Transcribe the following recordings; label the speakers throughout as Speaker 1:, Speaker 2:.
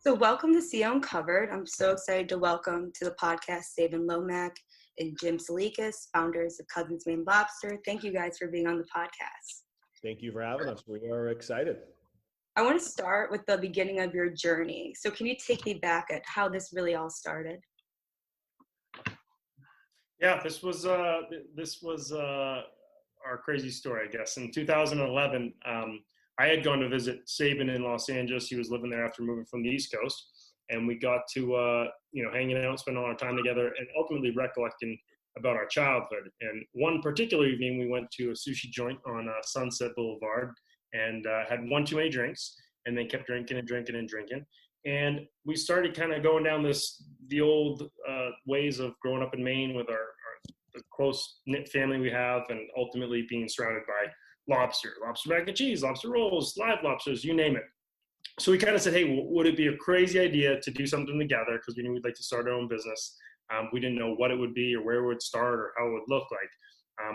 Speaker 1: So welcome to See Uncovered. I'm so excited to welcome to the podcast Sabin, Lomac, and Jim Tselikis, founders of Cousins Maine Lobster. Thank you guys for being on the podcast.
Speaker 2: Thank you for having us. We are excited.
Speaker 1: I want to start with the beginning of your journey. So can you take me back at how this really all started?
Speaker 3: Yeah, this was our crazy story, I guess. In 2011, I had gone to visit Sabin in Los Angeles. He was living there after moving from the East Coast, and we got to hanging out, spending all our time together, and ultimately recollecting about our childhood. And one particular evening, we went to a sushi joint on Sunset Boulevard and had one too many drinks, and then kept drinking and drinking and drinking. And we started kind of going down the old ways of growing up in Maine with the close-knit family we have, and ultimately being surrounded by lobster mac and cheese, lobster rolls, live lobsters, you name it. So we kind of said, hey, would it be a crazy idea to do something together? Because we knew we'd like to start our own business. We didn't know what it would be or where it would start or how it would look like.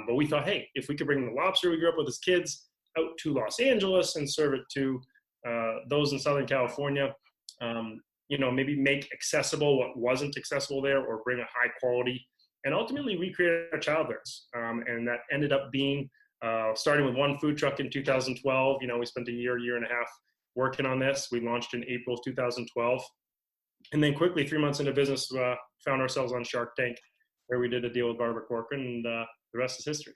Speaker 3: But we thought, hey, if we could bring the lobster we grew up with as kids out to Los Angeles and serve it to those in Southern California, maybe make accessible what wasn't accessible there, or bring a high quality, and ultimately recreate our childhoods. And that ended up being starting with one food truck in 2012. We spent a year and a half working on this. We launched in April 2012. And then quickly, 3 months into business, found ourselves on Shark Tank, where we did a deal with Barbara Corcoran, and the rest is history.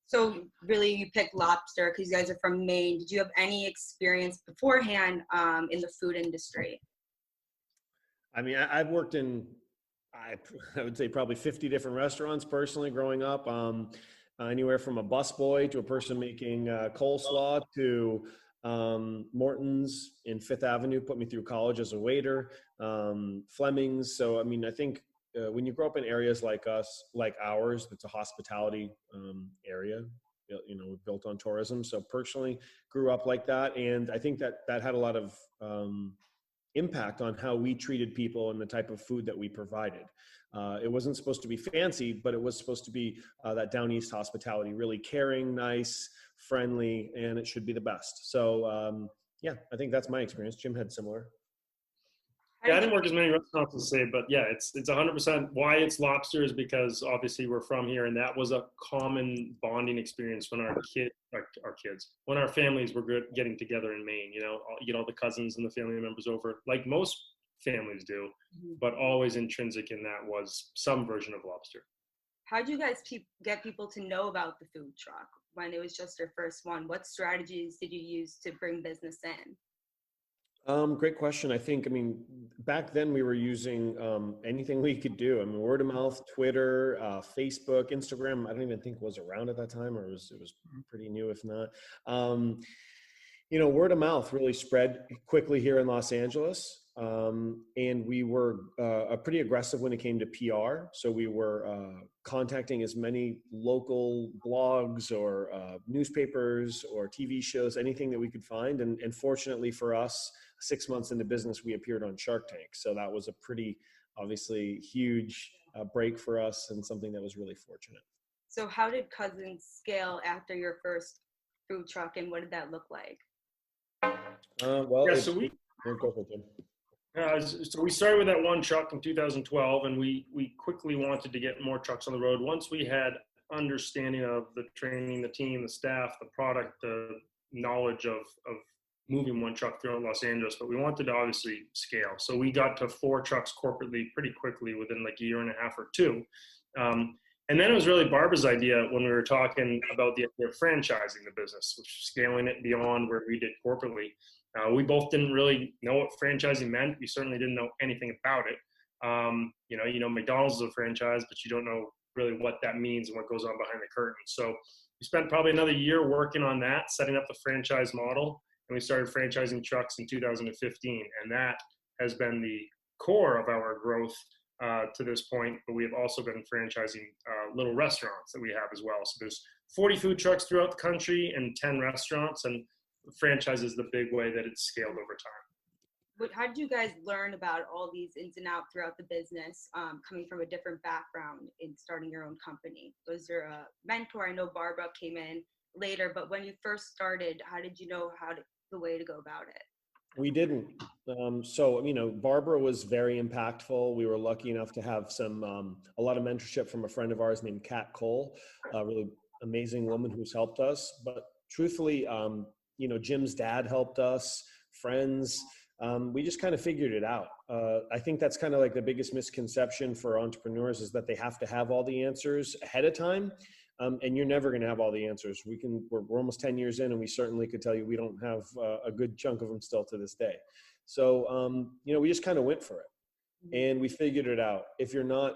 Speaker 1: So really you picked lobster because you guys are from Maine. Did you have any experience beforehand in the food industry?
Speaker 2: I mean, I've worked in, I would say probably 50 different restaurants personally growing up. Anywhere from a busboy to a person making coleslaw to Morton's in Fifth Avenue put me through college as a waiter, Fleming's. So, I mean, I think when you grow up in areas like ours, it's a hospitality area, we're built on tourism. So personally grew up like that. And I think that had a lot of impact on how we treated people and the type of food that we provided. It wasn't supposed to be fancy, but it was supposed to be that down east hospitality, really caring, nice, friendly, and it should be the best. So I think that's my experience. Jim had similar.
Speaker 3: Yeah, I didn't work as many restaurants to say, but yeah, it's 100% why it's lobster is because obviously we're from here, and that was a common bonding experience when when our families were getting together in Maine. You get all the cousins and the family members over, like most families do, but always intrinsic in that was some version of lobster.
Speaker 1: How did you guys get people to know about the food truck when it was just your first one? What strategies did you use to bring business in?
Speaker 2: Great question. I think, back then we were using anything we could do. Word of mouth, Twitter, Facebook, Instagram. I don't even think was around at that time, or it was pretty new, if not. Word of mouth really spread quickly here in Los Angeles. And we were pretty aggressive when it came to PR. So we were contacting as many local blogs or newspapers or TV shows, anything that we could find. And fortunately for us, 6 months into business, we appeared on Shark Tank. So that was a pretty, obviously, huge break for us, and something that was really fortunate.
Speaker 1: So how did Cousins scale after your first food truck, and what did that look like?
Speaker 3: So we started with that one truck in 2012, and we quickly wanted to get more trucks on the road. Once we had understanding of the training, the team, the staff, the product, the knowledge of moving one truck throughout Los Angeles, but we wanted to obviously scale. So we got to 4 trucks corporately pretty quickly within like a year and a half or two. And then it was really Barbara's idea when we were talking about the idea of franchising the business, which was scaling it beyond where we did corporately. We both didn't really know what franchising meant. We certainly didn't know anything about it. McDonald's is a franchise, but you don't know really what that means and what goes on behind the curtain. So we spent probably another year working on that, setting up the franchise model, and we started franchising trucks in 2015. And that has been the core of our growth to this point. But we have also been franchising little restaurants that we have as well. So there's 40 food trucks throughout the country and 10 restaurants, and franchise is the big way that it's scaled over time.
Speaker 1: But how did you guys learn about all these ins and outs throughout the business, coming from a different background in starting your own company? Was there a mentor? I know Barbara came in later, but when you first started, how did you know the way to go about it?
Speaker 2: We didn't. So, Barbara was very impactful. We were lucky enough to have a lot of mentorship from a friend of ours named Kat Cole, a really amazing woman who's helped us. But truthfully, Jim's dad helped us, friends. We just kind of figured it out. I think that's kind of like the biggest misconception for entrepreneurs is that they have to have all the answers ahead of time. And you're never going to have all the answers. We're almost 10 years in, and we certainly could tell you we don't have a good chunk of them still to this day. So, we just kind of went for it, and we figured it out. If you're not,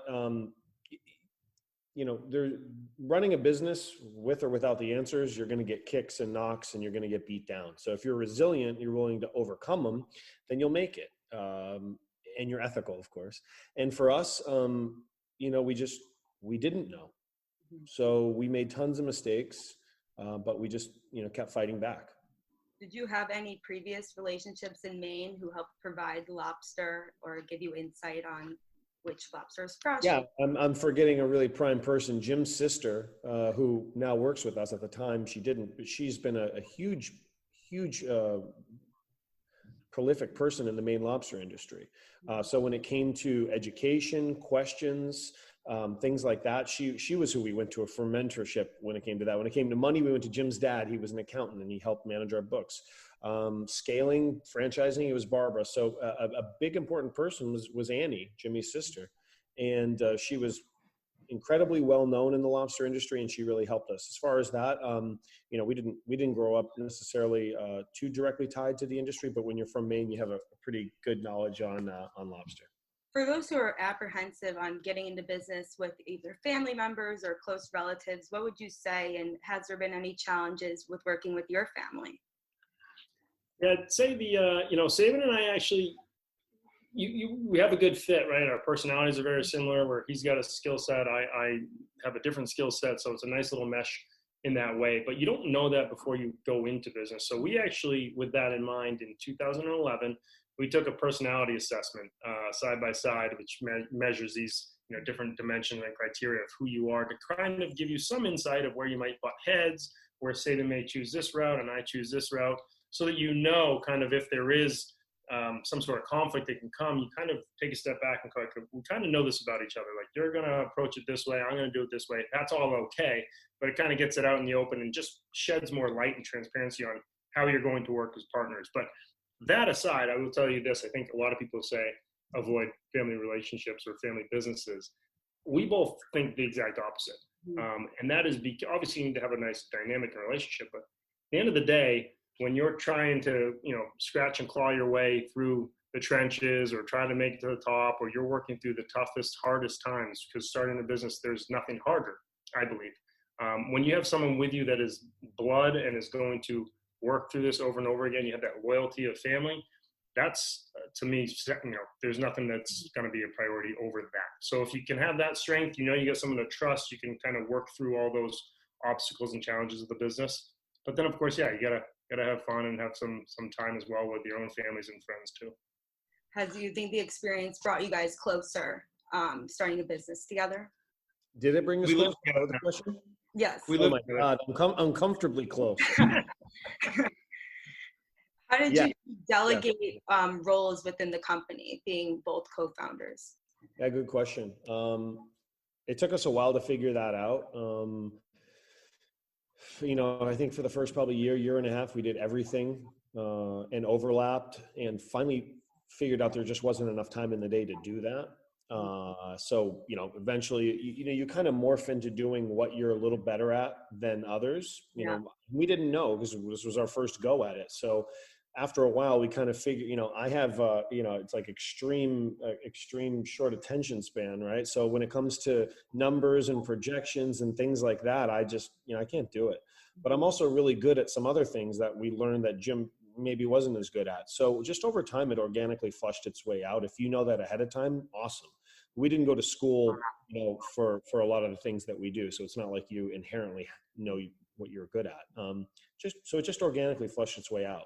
Speaker 2: they're running a business with or without the answers, you're going to get kicks and knocks, and you're going to get beat down. So if you're resilient, you're willing to overcome them, then you'll make it. And you're ethical, of course. And for us, we didn't know. So we made tons of mistakes, but we just, kept fighting back.
Speaker 1: Did you have any previous relationships in Maine who helped provide lobster or give you insight on which lobster is fresh?
Speaker 2: Yeah, I'm forgetting a really prime person, Jim's sister, who now works with us. At the time, she didn't, but she's been a huge prolific person in the Maine lobster industry. So when it came to education, questions, things like that, she was who we went to for mentorship when it came to that. When it came to money, we went to Jim's dad. He was an accountant and he helped manage our books. Scaling, franchising, it was Barbara. So a big important person was Annie, Jimmy's sister. And she was incredibly well known in the lobster industry, and she really helped us. As far as that, we didn't grow up necessarily too directly tied to the industry, but when you're from Maine, you have a pretty good knowledge on lobster.
Speaker 1: For those who are apprehensive on getting into business with either family members or close relatives, what would you say? And has there been any challenges with working with your family?
Speaker 3: Yeah, I'd say Sabin and I actually, we have a good fit, right? Our personalities are very similar, where he's got a skill set. I have a different skill set. So it's a nice little mesh in that way, but you don't know that before you go into business. So we actually, with that in mind, in 2011, we took a personality assessment side by side, which measures these different dimensions and criteria of who you are, to kind of give you some insight of where you might butt heads, where Sabin may choose this route and I choose this route, so that kind of if there is some sort of conflict that can come, you kind of take a step back and we kind of know this about each other. Like, you're going to approach it this way, I'm going to do it this way. That's all okay, but it kind of gets it out in the open and just sheds more light and transparency on how you're going to work as partners. But that aside, I will tell you this. I think a lot of people say avoid family relationships or family businesses. We both think the exact opposite. And that is obviously you need to have a nice dynamic relationship, but at the end of the day, when you're trying to, scratch and claw your way through the trenches or trying to make it to the top, or you're working through the toughest, hardest times, because starting a business, there's nothing harder, I believe. When you have someone with you that is blood and is going to work through this over and over again, you have that loyalty of family. That's, to me, there's nothing that's going to be a priority over that. So if you can have that strength, you got someone to trust, you can kind of work through all those obstacles and challenges of the business. But then, of course, yeah, you gotta have fun and have some time as well with your own families and friends too.
Speaker 1: Do you think the experience brought you guys closer, starting a business together?
Speaker 2: Did it bring us closer? The question?
Speaker 1: Yes.
Speaker 2: Oh my God, I'm uncomfortably close.
Speaker 1: How did you delegate roles within the company, being both co-founders?
Speaker 2: Yeah, good question. It took us a while to figure that out. I think for the first probably year and a half, we did everything and overlapped, and finally figured out there just wasn't enough time in the day to do that. So, eventually, you kind of morph into doing what you're a little better at than others. We didn't know, because this was our first go at it. So after a while, we kind of figured, I have, it's like extreme short attention span, right? So when it comes to numbers and projections and things like that, I just, I can't do it. But I'm also really good at some other things that we learned that Jim maybe wasn't as good at. So just over time, it organically flushed its way out. If you know that ahead of time, awesome. We didn't go to school, for a lot of the things that we do. So it's not like you inherently know what you're good at. So it just organically flushed its way out.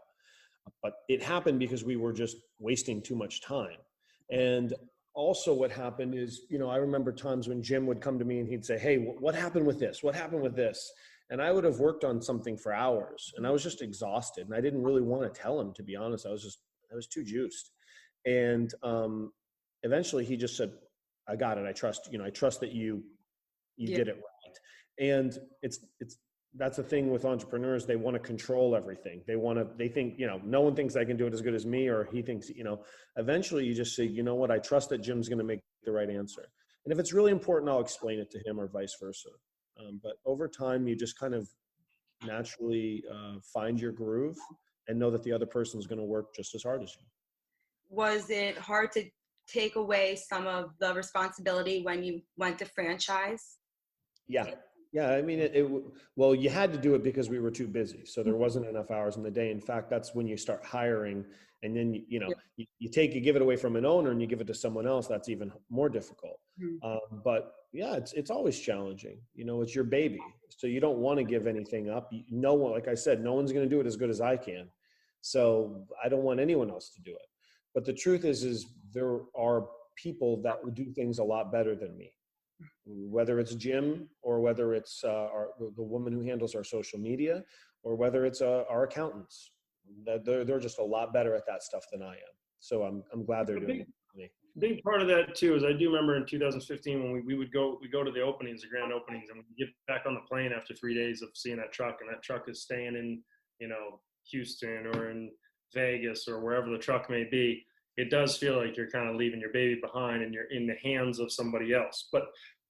Speaker 2: But it happened because we were just wasting too much time. And also what happened is, I remember times when Jim would come to me and he'd say, hey, what happened with this? What happened with this? And I would have worked on something for hours, and I was just exhausted, and I didn't really want to tell him, to be honest. I was just, I was too juiced. And eventually he just said, I got it. I trust that you did it right. And that's the thing with entrepreneurs. They want to control everything. They think, no one thinks I can do it as good as me, or he thinks, eventually you just say, you know what, I trust that Jim's going to make the right answer. And if it's really important, I'll explain it to him, or vice versa. But over time, you just kind of naturally find your groove and know that the other person is going to work just as hard as you.
Speaker 1: Was it hard to take away some of the responsibility when you went to franchise?
Speaker 2: Yeah. I mean, well, you had to do it because we were too busy. So there wasn't enough hours in the day. In fact, that's when you start hiring, and then, you give it away from an owner and you give it to someone else. That's even more difficult. But yeah, it's always challenging. It's your baby. So you don't want to give anything up. No one, like I said, no one's going to do it as good as I can. So I don't want anyone else to do it. But the truth is there are people that would do things a lot better than me. Whether it's Jim, or whether it's the woman who handles our social media, or whether it's our accountants, they're just a lot better at that stuff than I am. So I'm glad they're doing it for me.
Speaker 3: Big part of that too is I do remember in 2015 when we go to the openings, the grand openings, and we get back on the plane after 3 days of seeing that truck, and that truck is staying in Houston or in Vegas or wherever the truck may be. It does feel like you're kind of leaving your baby behind and you're in the hands of somebody else. But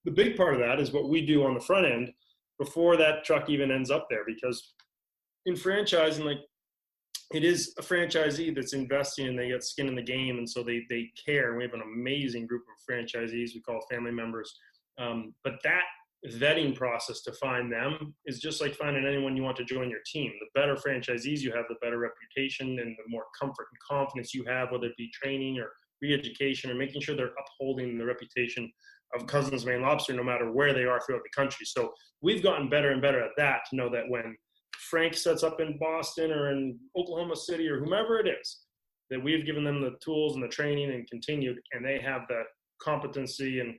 Speaker 3: the big part of that is what we do on the front end before that truck even ends up there, because in franchising, like, it is a franchisee that's investing and they get skin in the game. And so they care. We have an amazing group of franchisees we call family members. But that vetting process to find them is just like finding anyone you want to join your team. The better franchisees you have, the better reputation and the more comfort and confidence you have, whether it be training or re-education or making sure they're upholding the reputation of Cousins Maine Lobster, no matter where they are throughout the country. So we've gotten better and better at that, to know that when Frank sets up in Boston or in Oklahoma City or whomever it is, that we've given them the tools and the training and continued, and they have that competency and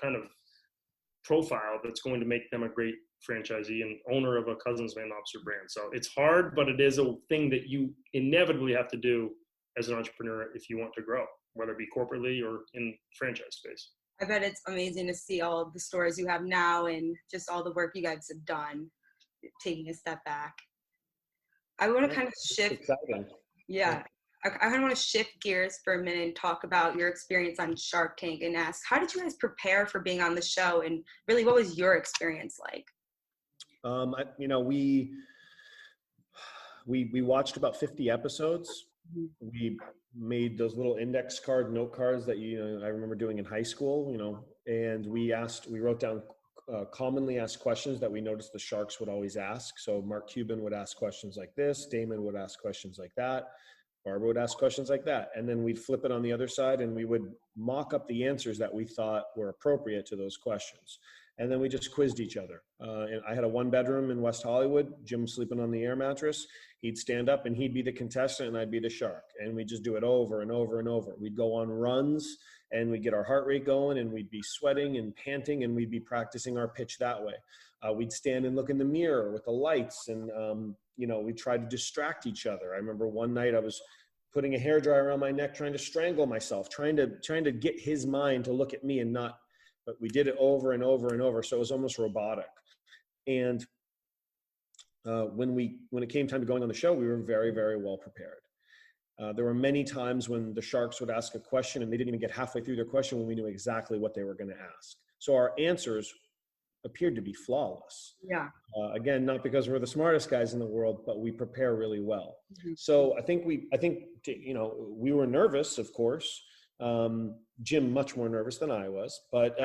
Speaker 3: kind of profile that's going to make them a great franchisee and owner of a Cousins Maine Lobster brand. So it's hard, but it is a thing that you inevitably have to do as an entrepreneur if you want to grow, whether it be corporately or in franchise space.
Speaker 1: I bet it's amazing to see all of the stores you have now and just all the work you guys have done, taking a step back. I want to kind of shift.
Speaker 2: Exciting.
Speaker 1: Yeah. I kind of want to shift gears for a minute and talk about your experience on Shark Tank and ask, how did you guys prepare for being on the show? And really, what was your experience like?
Speaker 2: We watched about 50 episodes. We made those little index note cards that I remember doing in high school, and we wrote down commonly asked questions that we noticed the Sharks would always ask. So Mark Cuban would ask questions like this, Damon would ask questions like that, Barbara would ask questions like that. And then we'd flip it on the other side and we would mock up the answers that we thought were appropriate to those questions. And then we just quizzed each other. And I had a 1-bedroom in West Hollywood, Jim sleeping on the air mattress. He'd stand up and he'd be the contestant and I'd be the shark. And we'd just do it over and over and over. We'd go on runs and we'd get our heart rate going and we'd be sweating and panting and we'd be practicing our pitch that way. We'd stand and look in the mirror with the lights and, we tried to distract each other. I remember one night I was putting a hairdryer around my neck, trying to strangle myself, trying to get his mind to look at me and not, but we did it over and over and over. So it was almost robotic. And when it came time to going on the show, we were very, very well prepared. There were many times when the Sharks would ask a question and they didn't even get halfway through their question when we knew exactly what they were going to ask. So our answers appeared to be flawless.
Speaker 1: Yeah.
Speaker 2: Again, not because we're the smartest guys in the world, but we prepare really well.
Speaker 1: Mm-hmm.
Speaker 2: So I think we were nervous, of course. Jim much more nervous than I was, but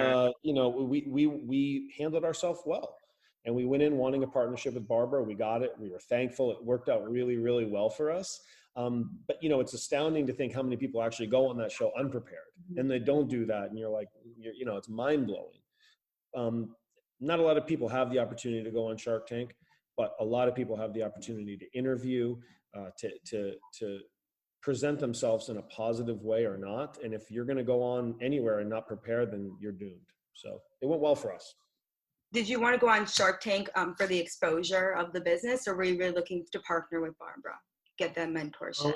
Speaker 2: we handled ourselves well. And we went in wanting a partnership with Barbara. We got it. We were thankful. It worked out really, really well for us. But it's astounding to think how many people actually go on that show unprepared, mm-hmm. and they don't do that. And you're like, it's mind blowing. Not a lot of people have the opportunity to go on Shark Tank, but a lot of people have the opportunity to interview, to present themselves in a positive way or not. And if you're going to go on anywhere and not prepare, then you're doomed. So it went well for us.
Speaker 1: Did you want to go on Shark Tank for the exposure of the business, or were you really looking to partner with Barbara, get that mentorship?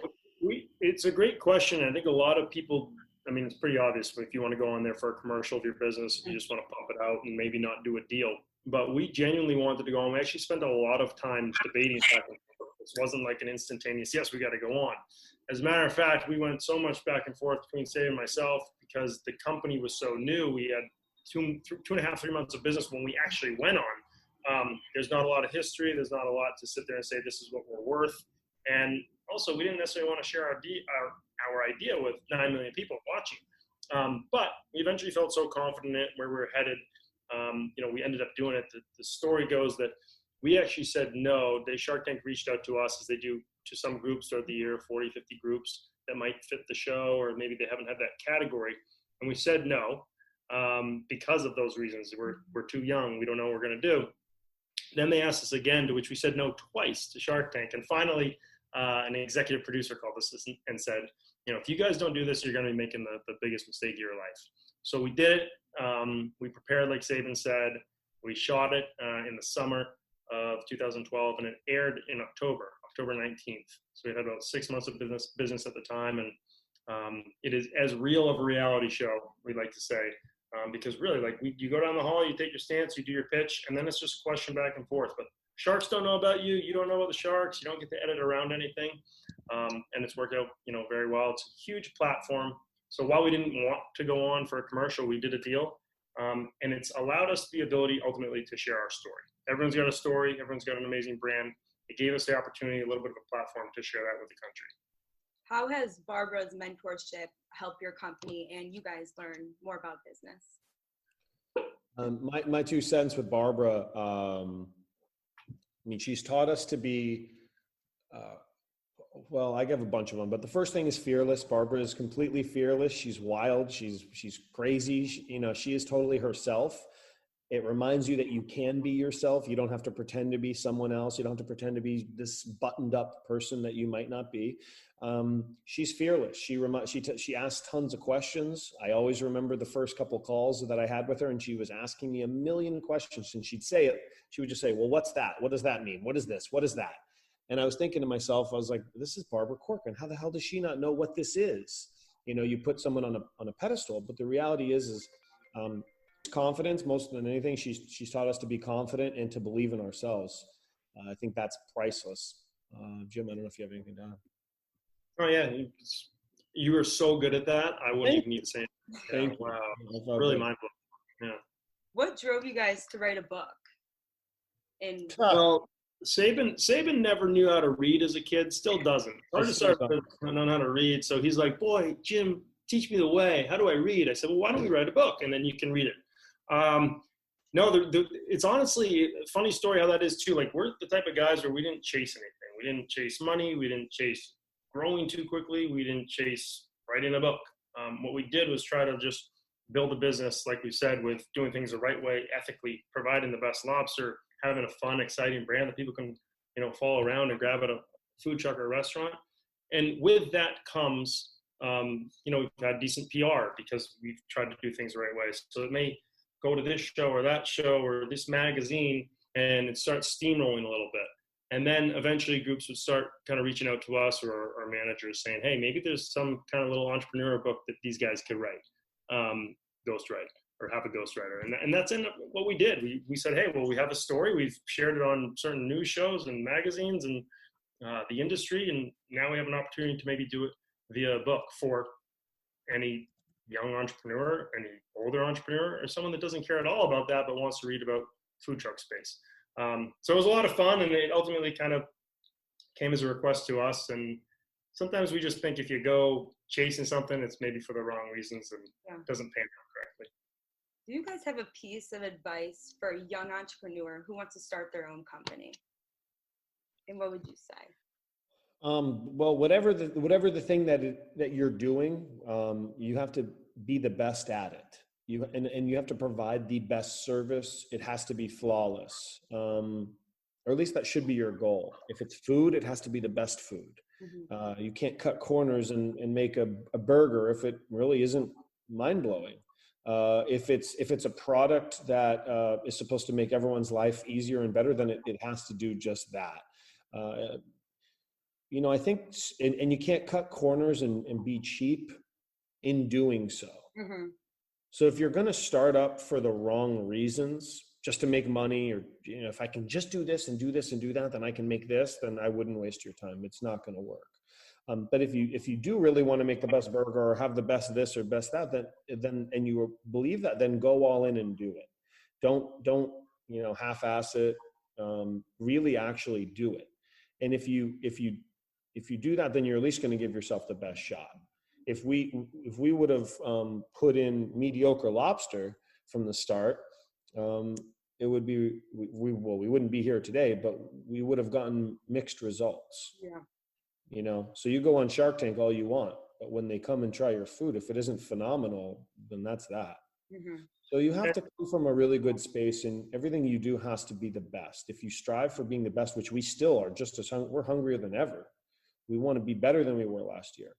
Speaker 3: It's a great question. I think a lot of people, I mean, it's pretty obvious if you want to go on there for a commercial of your business, you just want to pump it out and maybe not do a deal. But we genuinely wanted to go on. We actually spent a lot of time debating back and forth. This wasn't like an instantaneous, yes, we got to go on. As a matter of fact, we went so much back and forth between Sabin and myself because the company was so new. We had two and a half, 3 months of business when we actually went on. There's not a lot of history. There's not a lot to sit there and say, this is what we're worth. And also, we didn't necessarily want to share our idea with 9 million people watching. But we eventually felt so confident in it, where we were headed. We ended up doing it. The story goes that we actually said no. Shark Tank reached out to us, as they do to some groups throughout the year, 40, 50 groups that might fit the show, or maybe they haven't had that category. And we said no because of those reasons. We're too young. We don't know what we're going to do. Then they asked us again, to which we said no twice to Shark Tank. And finally, an executive producer called us and said, if you guys don't do this, you're going to be making the biggest mistake of your life. So we did it. We prepared, like Sabin said. We shot it in the summer of 2012, and it aired in October 19th. So we had about 6 months of business at the time, and it is as real of a reality show, we like to say, because really, like, you go down the hall, you take your stance, you do your pitch, and then it's just question back and forth. But sharks don't know about you. You don't know about the sharks. You don't get to edit around anything, and it's worked out, very well. It's a huge platform. So while we didn't want to go on for a commercial, we did a deal, and it's allowed us the ability ultimately to share our story. Everyone's got a story. Everyone's got an amazing brand. It gave us the opportunity, a little bit of a platform to share that with the country.
Speaker 1: How has Barbara's mentorship helped your company and you guys learn more about business?
Speaker 2: My 2 cents with Barbara, she's taught us to be, I give a bunch of them, but the first thing is fearless. Barbara is completely fearless. She's wild. She's crazy. She is totally herself. It reminds you that you can be yourself. You don't have to pretend to be someone else. You don't have to pretend to be this buttoned up person that you might not be. She's fearless. She asks tons of questions. I always remember the first couple calls that I had with her, and she was asking me a million questions, and she'd say it. She would just say, well, what's that? What does that mean? What is this? What is that? And I was thinking to myself, I was like, this is Barbara Corcoran. How the hell does she not know what this is? You put someone on a pedestal, but the reality is confidence. Most than anything, she's taught us to be confident and to believe in ourselves. I think that's priceless. Jim, I don't know if you have anything to add.
Speaker 3: Oh yeah, you were so good at that. I wouldn't even need to say it.
Speaker 2: Thank you.
Speaker 3: Wow, really mind-blowing. Yeah.
Speaker 1: What drove you guys to write a book?
Speaker 3: Well, Sabin never knew how to read as a kid. Still doesn't. Hard to start knowing how to read. So he's like, boy, Jim, teach me the way. How do I read? I said, well, why don't we write a book and then you can read it. No, it's honestly a funny story how that is too. Like, we're the type of guys where we didn't chase anything. We didn't chase money. We didn't chase growing too quickly. We didn't chase writing a book. What we did was try to just build a business, like we said, with doing things the right way, ethically, providing the best lobster, having a fun, exciting brand that people can, follow around and grab at a food truck or a restaurant. And with that comes, we've had decent PR because we've tried to do things the right way. So it may go to this show or that show or this magazine, and it starts steamrolling a little bit. And then eventually groups would start kind of reaching out to us or our managers saying, hey, maybe there's some kind of little entrepreneur book that these guys could write, ghostwrite, or have a ghostwriter. And that's what we did. We said, hey, well, we have a story. We've shared it on certain news shows and magazines and the industry. And now we have an opportunity to maybe do it via a book for any young entrepreneur, any older entrepreneur, or someone that doesn't care at all about that, but wants to read about food truck space. So it was a lot of fun, and it ultimately kind of came as a request to us. And sometimes we just think if you go chasing something, it's maybe for the wrong reasons and doesn't pan out correctly.
Speaker 1: Do you guys have a piece of advice for a young entrepreneur who wants to start their own company? And what would you say?
Speaker 2: Well, whatever the thing that you're doing, you have to be the best at it. And you have to provide the best service. It has to be flawless, or at least that should be your goal. If it's food, it has to be the best food. Mm-hmm. You can't cut corners and make a burger if it really isn't mind-blowing. If it's a product that is supposed to make everyone's life easier and better, then it has to do just that. I think, and you can't cut corners and be cheap in doing so.
Speaker 1: Mm-hmm.
Speaker 2: So if you're going to start up for the wrong reasons, just to make money, or, if I can just do this and do this and do that, then I can make this, then I wouldn't waste your time. It's not going to work. But if you do really want to make the best burger or have the best this or best that, then and you believe that, then go all in and do it. Don't half-ass it. Really actually do it. And if you do that, then you're at least going to give yourself the best shot. If we would have put in mediocre lobster from the start, it would be we wouldn't be here today, but we would have gotten mixed results.
Speaker 1: Yeah.
Speaker 2: So you go on Shark Tank all you want, but when they come and try your food, if it isn't phenomenal, then that's that.
Speaker 1: Mm-hmm.
Speaker 2: So you have to come from a really good space, and everything you do has to be the best. If you strive for being the best, which we still are, we're hungrier than ever. We want to be better than we were last year.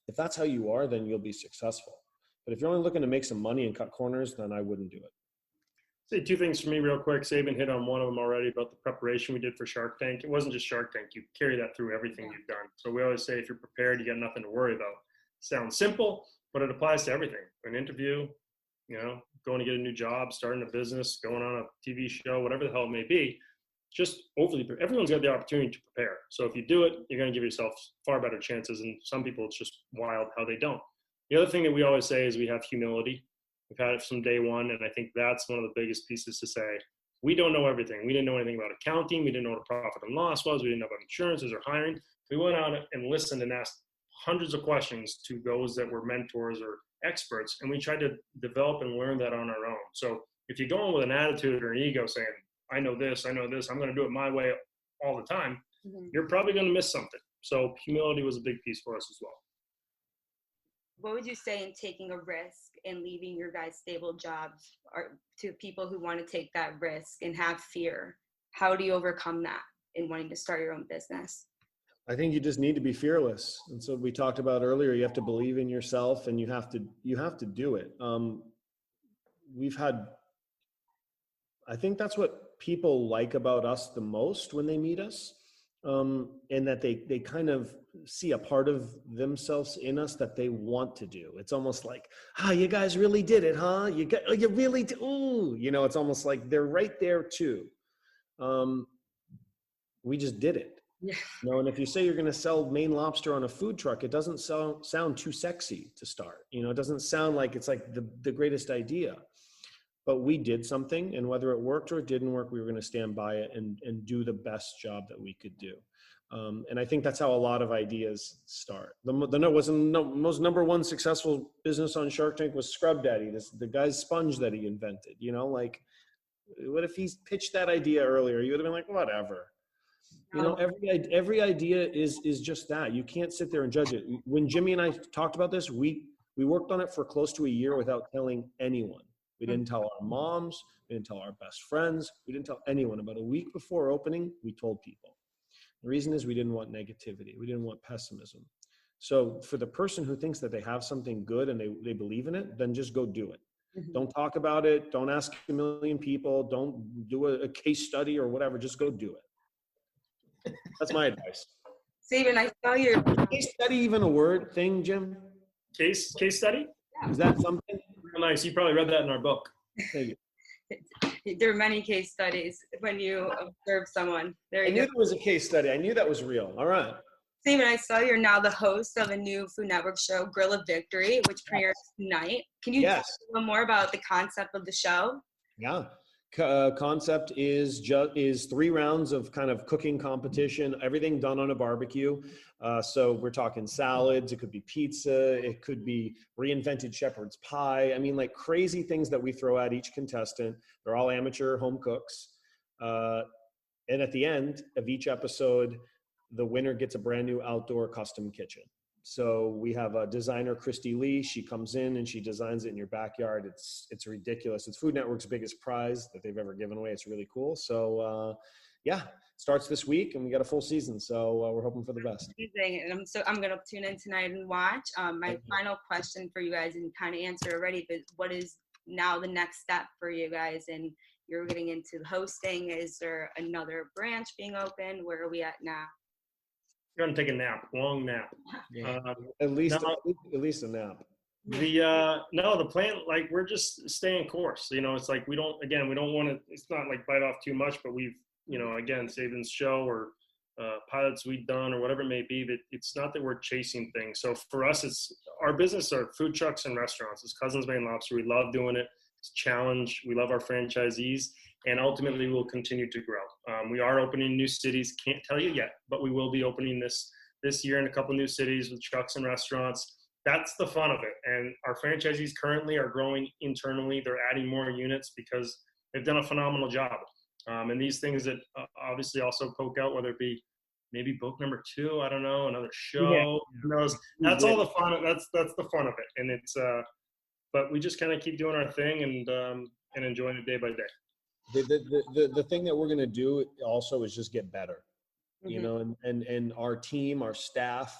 Speaker 2: If that's how you are, then you'll be successful. But if you're only looking to make some money and cut corners, then I wouldn't do it.
Speaker 3: Say two things for me real quick. Sabin hit on one of them already about the preparation we did for Shark Tank. It wasn't just Shark Tank. You carry that through everything you've done. So we always say if you're prepared, you got nothing to worry about. Sounds simple, but it applies to everything. An interview, going to get a new job, starting a business, going on a TV show, whatever the hell it may be. Just everyone's got the opportunity to prepare. So if you do it, you're going to give yourself far better chances. And some people, it's just wild how they don't. The other thing that we always say is we have humility. We've had it from day one, and I think that's one of the biggest pieces to say. We don't know everything. We didn't know anything about accounting. We didn't know what a profit and loss was. We didn't know about insurances or hiring. We went out and listened and asked hundreds of questions to those that were mentors or experts, and we tried to develop and learn that on our own. So if you go in with an attitude or an ego saying, I know this, I'm going to do it my way all the time, you're probably going to miss something. So humility was a big piece for us as well.
Speaker 1: What would you say in taking a risk and leaving your guys' stable jobs, or to people who want to take that risk and have fear? How do you overcome that in wanting to start your own business?
Speaker 2: I think you just need to be fearless. And so we talked about earlier, you have to believe in yourself, and you have to do it. I think that's what people like about us the most when they meet us. And that they kind of see a part of themselves in us that they want to do. It's almost like, you guys really did it, huh? You really did. Ooh, it's almost like they're right there too. We just did it.
Speaker 1: Yeah.
Speaker 2: And if you say you're going to sell Maine lobster on a food truck, it doesn't sound too sexy to start. It doesn't sound like it's like the greatest idea. But we did something, and whether it worked or it didn't work, we were going to stand by it and do the best job that we could do. And I think that's how a lot of ideas start. The most number one successful business on Shark Tank was Scrub Daddy, the guy's sponge that he invented. Like, what if he's pitched that idea earlier? You would have been like, whatever. Every idea is just that. You can't sit there and judge it. When Jimmy and I talked about this, we worked on it for close to a year without telling anyone. We didn't tell our moms. We didn't tell our best friends. We didn't tell anyone. About a week before opening, we told people. The reason is we didn't want negativity. We didn't want pessimism. So for the person who thinks that they have something good and they believe in it, then just go do it. Mm-hmm. Don't talk about it. Don't ask a million people. Don't do a case study or whatever. Just go do it. That's my advice.
Speaker 1: Sabin, I saw your
Speaker 2: case study even a word thing, Jim?
Speaker 3: Case study?
Speaker 2: Yeah. Is that something?
Speaker 3: Real nice. You probably read that in our book.
Speaker 2: Thank you.
Speaker 1: There are many case studies when you observe someone. I
Speaker 2: knew there was a case study. I knew that was real. All right.
Speaker 1: Sabin, I saw you're now the host of a new Food Network show, Grill of Victory, which premieres tonight. Can you tell us a little more about the concept of the show?
Speaker 2: Yeah. Concept is 3 rounds of kind of cooking competition, everything done on a barbecue. So we're talking salads, it could be pizza, it could be reinvented shepherd's pie. I mean, like crazy things that we throw at each contestant. They're all amateur home cooks. And at the end of each episode, the winner gets a brand new outdoor custom kitchen. So we have a designer, Christy Lee. She comes in and she designs it in your backyard. It's ridiculous. It's Food Network's biggest prize that they've ever given away. It's really cool. So starts this week and we got a full season. So we're hoping for the best.
Speaker 1: Amazing. And I'm going to tune in tonight and watch. My final question for you guys, and kind of answered already, but what is now the next step for you guys? And you're getting into the hosting. Is there another branch being open? Where are we at now?
Speaker 3: You're gonna take a nap, long nap.
Speaker 2: Yeah.
Speaker 3: Um,
Speaker 2: At least
Speaker 3: no,
Speaker 2: a nap.
Speaker 3: the plan, like we're just staying course. It's like we don't want to. It's not like bite off too much, but we've again, Sabin's show or pilots we've done or whatever it may be. That it's not that we're chasing things. So for us, it's our business are food trucks and restaurants. It's Cousins Maine Lobster. We love doing it. It's a challenge. We love our franchisees, and ultimately we'll continue to grow. We are opening new cities. Can't tell you yet, but we will be opening this year in a couple new cities with trucks and restaurants. That's the fun of it. And our franchisees currently are growing internally. They're adding more units because they've done a phenomenal job. And these things that obviously also poke out, whether it be maybe book number 2, I don't know, another show. Yeah. That's all the fun. That's the fun of it. And it's, but we just kind of keep doing our thing and enjoying it day by day.
Speaker 2: The thing that we're going to do also is just get better, and our team, our staff,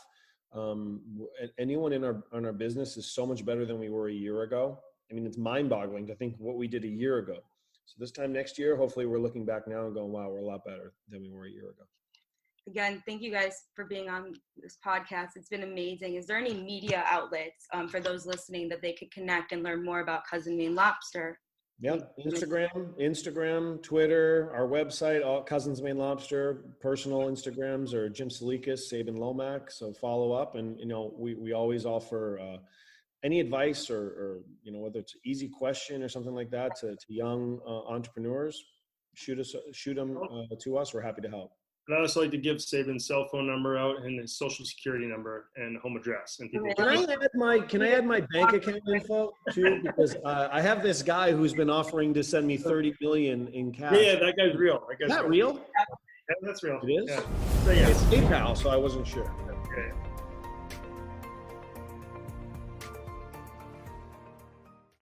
Speaker 2: anyone in our business is so much better than we were a year ago. I mean, it's mind-boggling to think what we did a year ago. So this time next year, hopefully we're looking back now and going, wow, we're a lot better than we were a year ago.
Speaker 1: Again, thank you guys for being on this podcast. It's been amazing. Is there any media outlets for those listening that they could connect and learn more about Cousins Maine Lobster?
Speaker 2: Yeah, Instagram, Twitter, our website, all Cousins Maine Lobster. Personal Instagrams are Jim Tselikis, Sabin, Lomac. So follow up, and we always offer any advice or whether it's an easy question or something like that to young entrepreneurs. Shoot them to us. We're happy to help.
Speaker 3: I'd also like to give Sabin's cell phone number out and his social security number and home address. And people
Speaker 2: can I add my bank account info too? Because I have this guy who's been offering to send me $30 million in cash.
Speaker 3: Yeah, that guy's real.
Speaker 2: Is that real?
Speaker 3: Yeah, that's real.
Speaker 2: It is?
Speaker 3: Yeah. So, yeah.
Speaker 2: It's PayPal, so I wasn't sure.
Speaker 3: Okay.